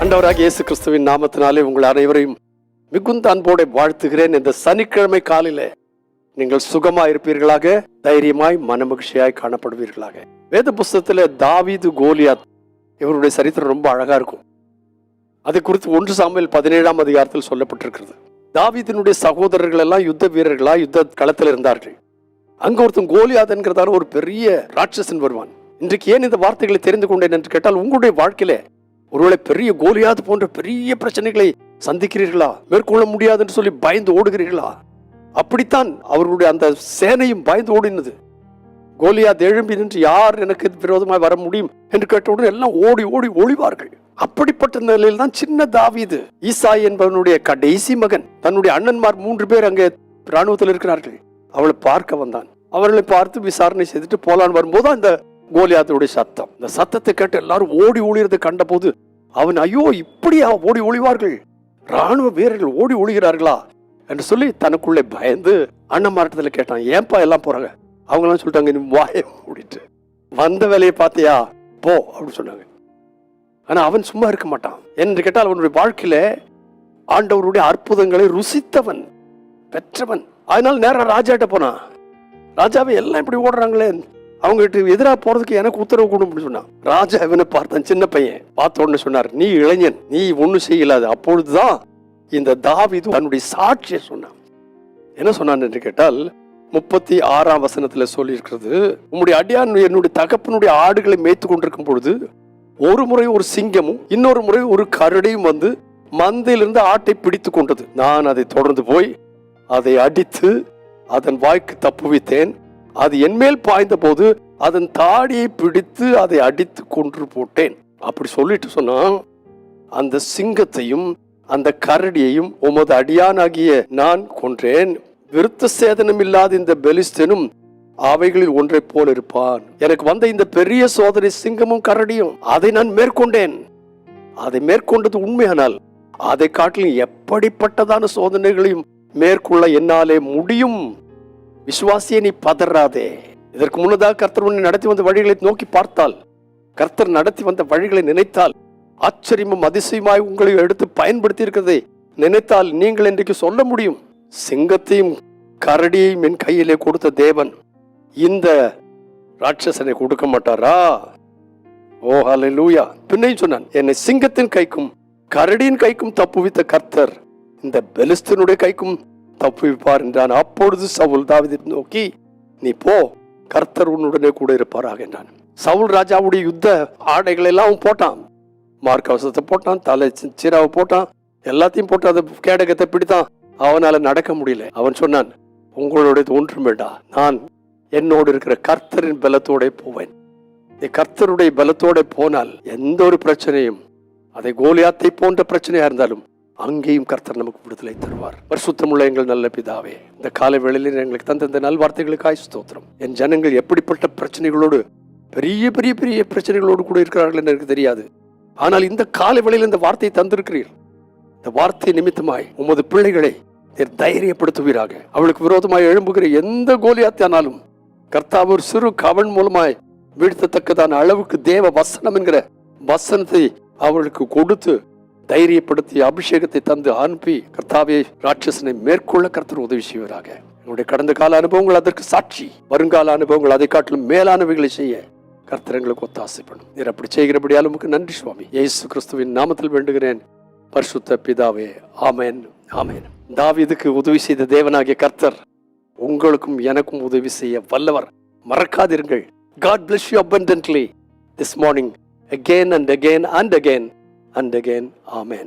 ஆண்டவராகிய இயேசு கிறிஸ்துவின் நாமத்தினாலே உங்கள் அனைவரையும் மிகுந்த அன்போடு வாழ்த்துகிறேன். இந்த சனிக்கிழமை காலையிலே நீங்கள் சுகமாய் இருப்பீர்களாக, தைரியமாய் மனமகிழ்ச்சியாய் காணப்படுவீர்களாக. வேத புஸ்தகத்தில் தாவீது கோலியாத் இவருடைய சரித்திரம் ரொம்ப அழகா இருக்கும். அதை குறித்து 1 சாமுவேல் 17ஆம் அதிகாரத்தில் சொல்லப்பட்டிருக்கிறது. தாவீதினுடைய சகோதரர்கள் எல்லாம் யுத்த வீரர்களா யுத்த களத்தில் இருந்தார்கள். அங்க ஒருத்தன் கோலியாத் என்கிறதான ஒரு பெரிய ராட்சசன் வருவான். இன்றைக்கு ஏன் இந்த வார்த்தைகளை தெரிந்து கொண்டேன் என்று கேட்டால், உங்களுடைய வாழ்க்கையில ஒருவேளை பெரிய கோலியாத் போன்ற பெரிய பிரச்சனைகளை சந்திக்கிறீர்களா? மேற்கொள்ள முடியாது என்று சொல்லி பயந்து ஓடுகிறீர்களா? அப்படித்தான் அவர்களுடைய அந்த சேனையும் பயந்து ஓடினது. கோலியாத் எழும்பி நின்று யார் எனக்கு விரோதமாய் வர முடியும் என்று கேட்டவுடன் எல்லாம் ஓடி ஓடி ஒளிவார்கள். அப்படிப்பட்ட நிலையில் தான் சின்ன தாவீது, ஈசாய் என்பவனுடைய கடைசி மகன், தன்னுடைய அண்ணன்மார் 3 பேர் அங்கே ராணுவத்தில் இருக்கிறார்கள், அவளை பார்க்க வந்தான். அவர்களை பார்த்து விசாரணை செய்துட்டு போலான்னு வரும்போது அந்த கோலியாத்துடைய சத்தம், இந்த சத்தத்தை கேட்டு எல்லாரும் ஓடி ஒளியதை கண்ட போது அவன், ஐயோ இப்படியா ஓடி ஒளிவார்கள், ராணுவ வீரர்கள் ஓடி ஒளிகிறார்களா என்று சொல்லி தனக்குள்ளே பயந்து அண்ணன்மார்ட்டத்துல கேட்டான், ஏன்பா எல்லாம் போறாங்க? அவங்களாம் சொல்லிட்டாங்க, நீ வாயை மூடிட்டு வந்த வேலையை பார்த்தியா போ அப்படின்னு சொன்னாங்க. ஆனா அவன் சும்மா இருக்க மாட்டான். என்று கேட்டால் அவனுடைய வாழ்க்கையில ஆண்டவருடைய அற்புதங்களை ருசித்தவன், பெற்றவன். அதனால நேரம் ராஜாட்ட போனான். ராஜாவை எல்லாம் இப்படி ஓடுறாங்களே, அவங்க கிட்ட எதிராக போறதுக்கு எனக்கு உத்தரவு கொடு அப்படின்னு சொன்னான். ராஜா இவனை பார்த்தான், சின்ன பையன் பார்த்த உடனே சொன்னார், நீ இளைஞன், நீ ஒன்னும் செய்யலாது. அப்பொழுதுதான் இந்த தாவீது தன்னுடைய சாட்சியை சொன்னான். என்ன சொன்னான் என்று கேட்டால், 36ஆம் வசனத்துல சொல்லி இருக்கிறது, உம்முடைய அடியான் என்னுடைய தகப்பனுடைய ஆடுகளை மேய்த்து கொண்டிருக்கும் பொழுது ஒரு முறை ஒரு சிங்கமும் இன்னொரு முறை ஒரு கரடியும் வந்து மந்தையிலிருந்து ஆட்டை பிடித்து கொண்டது. நான் அதை தொடர்ந்து போய் அதை அடித்து அதன் வாய்க்கு தப்புவித்தேன். அது என்மேல் பாய்ந்த போது அதன் தாடியை பிடித்து அதை அடித்து கொன்று போட்டேன். அப்படி சொல்லிட்டு சொன்னா, அந்த சிங்கத்தையும் அந்த கரடியையும் உமது அடியானாகிய நான் கொன்றேன். விருத்த சேதனம் இல்லாத இந்த பெலிஸ்தனும் அவைகளில் ஒன்றை போல் இருப்பான். எனக்கு வந்த இந்த பெரிய சோதனை சிங்கமும் கரடியும், அதை நான் மேற்கொண்டேன். அதை மேற்கொண்டது உண்மையானால் அதை காட்டிலும் எப்படிப்பட்டதான சோதனைகளையும் மேற்கொள்ள என்னாலே முடியும். விசுவாசியை நீ பதறாதே. இதற்கு முன்னதாக கர்த்தர் உன்னை நடத்தி வந்த வழிகளை நோக்கி பார்த்தால், கர்த்தர் நடத்தி வந்த வழிகளை நினைத்தால், ஆச்சரியமும் அதிசயமாய் உங்களை எடுத்து பயன்படுத்தி இருக்கிறதை நினைத்தால் நீங்கள் இன்றைக்கு சொல்ல முடியும், சிங்கத்தையும் கரடியையும் என் கையிலே கொடுத்த தேவன் இந்த ராட்சசனை கொடுக்க மாட்டாரா? ஓ ஹல்லேலூயா. பின்னையும் சொன்னான், என்னை சிங்கத்தின் கைக்கும் கரடியின் கைக்கும் தப்புவித்த கர்த்தர் இந்த பெலிஸ்தனுடைய கைக்கும் தப்புவிப்பார் என்றான். அப்பொழுது சவுல் தாவீதை நோக்கி, நீ போ, கர்த்தர் உன்னுடனே கூட இருப்பாராக என்றான். சவுல் ராஜாவுடைய யுத்த ஆடைகள் எல்லாம் போட்டான், மார்க்கவசத்தை போட்டான், தலை சீராவை போட்டான், எல்லாத்தையும் போட்டு அதை கேடகத்தை பிடித்தான். அவனால நடக்க முடியல. அவன் சொன்னான், உங்களுடைய ஒன்றும் வேண்டாம், நான் என்னோடு இருக்கிற கர்த்தரின் பலத்தோட போவேன். நீ கர்த்தருடைய பலத்தோட போனால் எந்த ஒரு பிரச்சனையும், அதை கோலியாத்தை போன்ற பிரச்சனையா இருந்தாலும் அங்கேயும் கர்த்தர் நமக்கு விடுதலை தருவார். பரிசுத்தமுள்ள எங்கள் நல்ல பிதாவே, இந்த காலை வேளையில் எங்களுக்கு தந்த இந்த நல்வார்த்தைகளுக்காய் ஸ்தோத்திரம். என் ஜனங்கள் எப்படிப்பட்ட பிரச்சனைகளோடு, பெரிய பெரிய பெரிய பிரச்சனைகளோடு கூட இருக்கிறார்கள் என்று எனக்கு தெரியாது. ஆனால் இந்த காலை வேளையில் இந்த வார்த்தையை தந்திருக்கிறீர். இந்த வார்த்தை நிமித்தமாய் உமது பிள்ளைகளை தைரியப்படுத்துவீராக. அவளுக்கு விரோதமாய் எழும்புகிற எந்த கோலியாத்தானாலும் கர்த்தாവ് ஒரு சிறு கவன் மூலமாய் வீழ்த்தத்தக்கதான அளவுக்கு தேவ வசனம் என்கிற வசனத்தை அவளுக்கு கொடுத்து தைரியப்படுத்தி அபிஷேகத்தை தந்து அனுப்பி கர்த்தாவே ராட்சசனை மேற்கொள்ள கர்த்தர் உதவி செய்வீராக. என்னுடைய கடந்த கால அனுபவங்கள் அதற்கு சாட்சி, வருங்கால அனுபவங்கள் அதை காட்டிலும் மேலானவைகளை செய்ய கர்த்தர் எங்களுக்கு ஒத்தாசை பண்ணும். நீர் அப்படி செய்கிறபடியால் உமக்கு நன்றி சுவாமி. இயேசு கிறிஸ்துவின் நாமத்தில் வேண்டுகிறேன், பரிசுத்த பிதாவே, ஆமென், ஆமென். தாவீதுக்கு உதவி செய்த தேவனாகிய கர்த்தர் உங்களுக்கும் எனக்கும் உதவி செய்ய வல்லவர். மறக்காதிருங்கள். God bless you abundantly this morning, again and again and again and again. Amen.